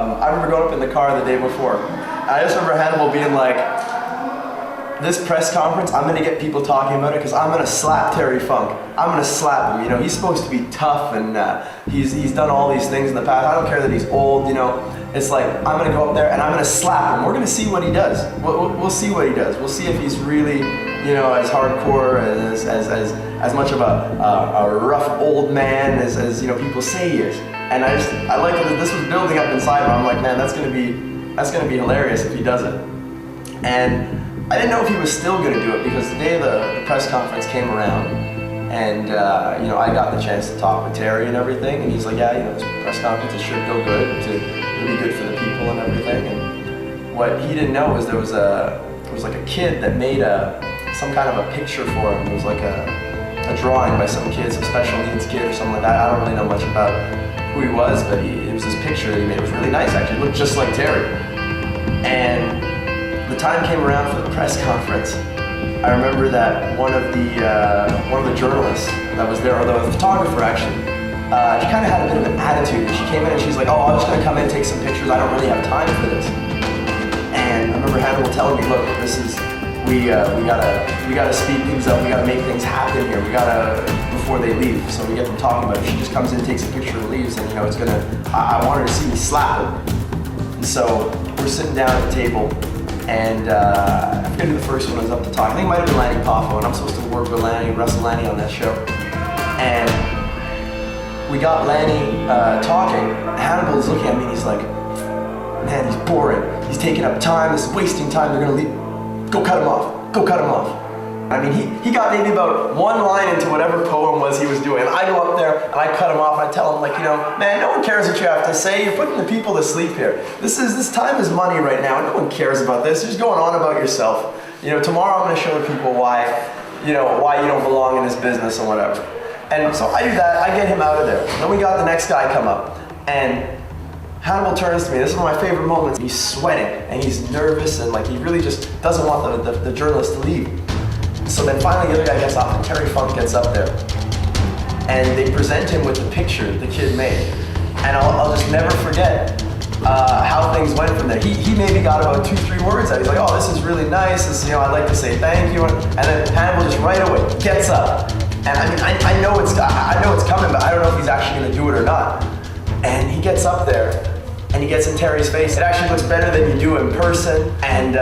I remember going up in the car the day before. I just remember Hannibal being like, this press conference, I'm gonna get people talking about it because I'm gonna slap Terry Funk. I'm gonna slap him. You know, he's supposed to be tough and he's done all these things in the past. I don't care that he's old, you know. It's like, I'm gonna go up there and I'm gonna slap him. We're gonna see what he does. We'll see what he does. We'll see if he's really, you know, as hardcore, as much of a rough old man as you know, people say he is. And I like that this was building up inside him. I'm like, man, that's gonna be hilarious if he does it. And I didn't know if he was still gonna do it because the day the press conference came around, and you know, I got the chance to talk with Terry and everything, and he's like, yeah, you know, this press conference, it should go good, it'll be good for the people and everything. And what he didn't know was there was like a kid that made some kind of a picture for him. It was like a drawing by some kid, some special needs kid or something like that. I don't really know much about who he was, but it was this picture that he made. It was really nice, actually. It looked just like Terry. And the time came around for the press conference. I remember that one of the journalists that was there, or the photographer actually, she kind of had a bit of an attitude. She came in and she's like, oh, I'm just gonna come in and take some pictures. I don't really have time for this. And I remember Hannibal telling me, look, this is, we gotta speed things up. We gotta make things happen here. We gotta, before they leave. So we get them talking about it. She just comes in, takes a picture and leaves, and you know, it's gonna, I want her to see me slap him. And so we're sitting down at the table, and I forget who the first one was up to talk. I think it might have been Lanny Poffo, and I'm supposed to work with Russell Lanny on that show. And we got Lanny talking. Hannibal's looking at me and he's like, man, he's boring. He's taking up time, this is wasting time, they're gonna leave. Go cut him off, go cut him off. I mean, he got maybe about one line into whatever poem was he was doing. And I go up there and I cut him off and I tell him, like, you know, man, no one cares what you have to say. You're putting the people to sleep here. This time is money right now, and no one cares about this. You're just going on about yourself. You know, tomorrow I'm gonna show the people why you don't belong in this business and whatever. And so I do that, I get him out of there. Then we got the next guy come up, and Hannibal turns to me. This is one of my favorite moments. He's sweating and he's nervous, and like he really just doesn't want the journalist to leave. So then finally the other guy gets off and Terry Funk gets up there. And they present him with the picture the kid made. And I'll just never forget how things went from there. He maybe got about 2-3 words out. He's like, oh, this is really nice. This, you know, I'd like to say thank you. And then Hannibal just right away gets up. And I mean, I know it's coming, but I don't know if he's actually gonna do it or not. And he gets up there and he gets in Terry's face. It actually looks better than you do in person. And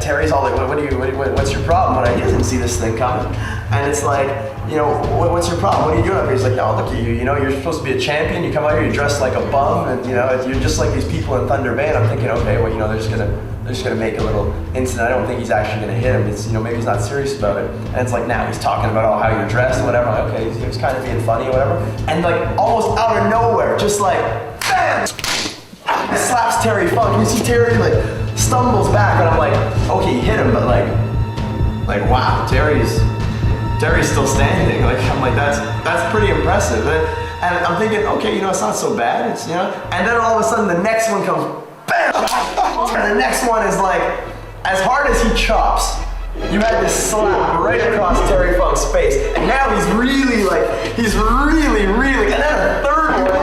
Terry's all like, what's your problem? He doesn't see this thing coming. And it's like, you know, what's your problem? What are you doing up here? He's like, no, look at you. You know, you're supposed to be a champion. You come out here, you're dressed like a bum, and you know, you're just like these people in Thunder Bay. And I'm thinking, okay, well, you know, they're just gonna make a little incident. I don't think he's actually gonna hit him. It's, you know, maybe he's not serious about it. And it's like, now he's talking about, oh, how you're dressed and whatever. I'm like, okay, he was kind of being funny or whatever. And like almost out of nowhere, just like, bam! Slaps Terry Funk. You see Terry like stumbles back, and I'm like, okay, he hit him, but like wow, Terry's still standing. Like I'm like, that's pretty impressive. And I'm thinking, okay, you know, it's not so bad. It's, you know, and then all of a sudden the next one comes, bam, and the next one is like, as hard as he chops, you had this slap right across Terry Funk's face, and now he's really, and then a third one,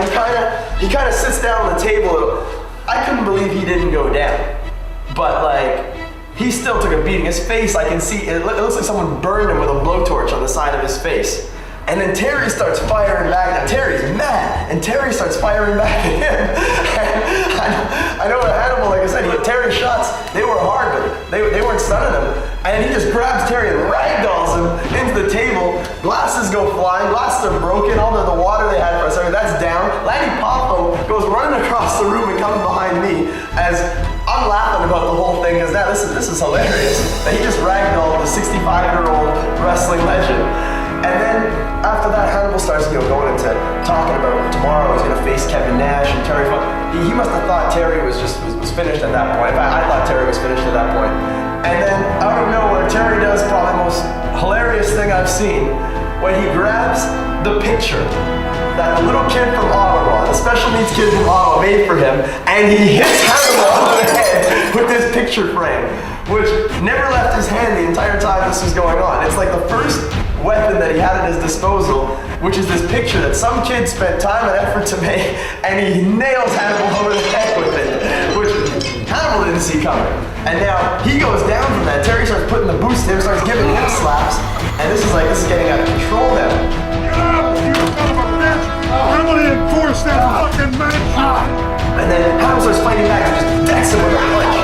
he kind of sits down on the table. I couldn't believe he didn't go down, but like, he still took a beating. His face, I can see, it looks like someone burned him with a blowtorch on the side of his face. And then Terry starts firing back. Now Terry's mad, and Terry starts firing back at him. And I know at Hannibal, like I said, Terry's shots, they were hard, but they weren't stunning him. And he just grabs Terry and ragdolls him into the table. Glasses go flying, glasses are broken, all the water they had for a second, that's down. Lanny Poffo goes running across the room and comes behind me as I'm laughing about the whole thing, because now this is hilarious. That he just ragdolled the 65-year-old wrestling legend. And then after that, Hannibal starts, you know, going into talking about tomorrow he's gonna face Kevin Nash and Terry Funk. He must have thought Terry was finished at that point. In fact, I thought Terry was finished at that point. And then out of nowhere, Terry does probably the most hilarious thing I've seen, when he grabs the picture that the little kid from Ottawa, the special needs kid from Ottawa, made for him, and he hits Hannibal on the head with this picture frame. which never left his hand the entire time this was going on. It's like the first weapon that he had at his disposal, which is this picture that some kid spent time and effort to make, and he nails Hannibal over the head with it, which Hannibal didn't see coming. And now he goes down from that. Terry starts putting the boost to him, starts giving him slaps, and this is getting out of control now. Get out, you son of a bitch! I'm gonna enforce that fucking match! And then Hannibal starts fighting back and just decks him with a punch.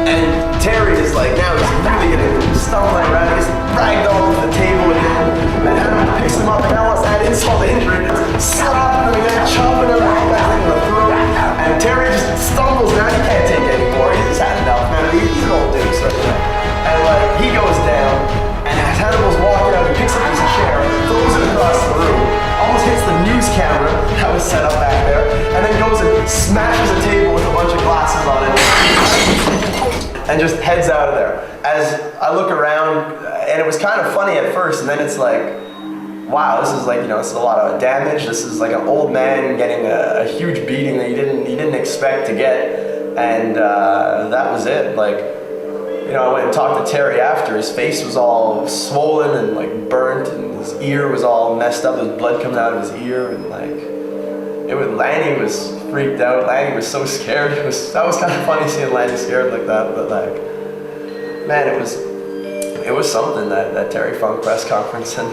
And Terry is like, now he's really getting stumbling around, he's dragged off the table again. And Hannibal picks him up and now wants to add insult to injury. Slapping him again, chopping him right back in the throat. And Terry just stumbles down, he can't take it anymore. He's had enough, man. He's an old dude, so and he goes down, and as Hannibal's walking out, he picks up his chair, throws it across the room, almost hits the news camera that was set up back there, and then goes and smashes a table with a bunch of glasses on it, and just heads out of there. As I look around, and it was kind of funny at first, and then it's like, wow, this is this is a lot of damage. This is like an old man getting a huge beating that he didn't expect to get, and that was it. I went and talked to Terry after. His face was all swollen and burnt, and his ear was all messed up. There was blood coming out of his ear, and Lanny was freaked out. Lanny was so scared. That was kind of funny seeing Lanny scared like that. But man, it was something that Terry Funk press conference, and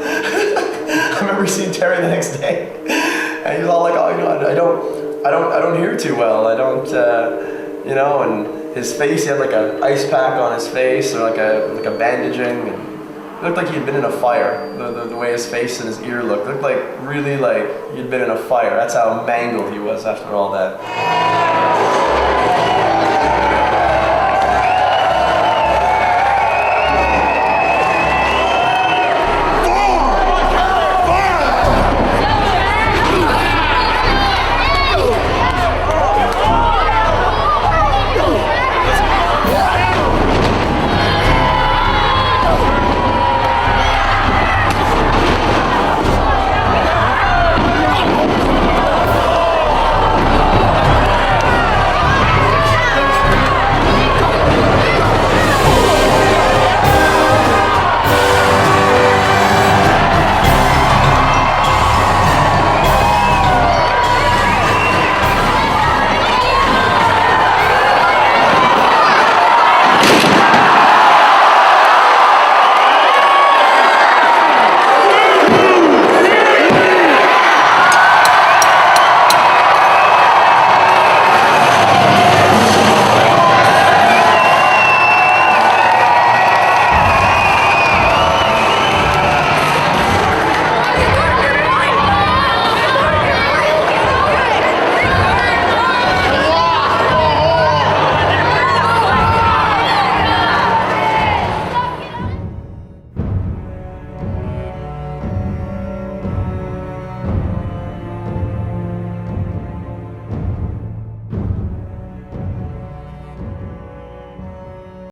I remember seeing Terry the next day, and he was all like, "Oh, I don't hear too well. I don't, and." His face, he had an ice pack on his face, or like a bandaging, and it looked like he'd been in a fire. The way his face and his ear looked like really like he'd been in a fire. That's how mangled he was after all that.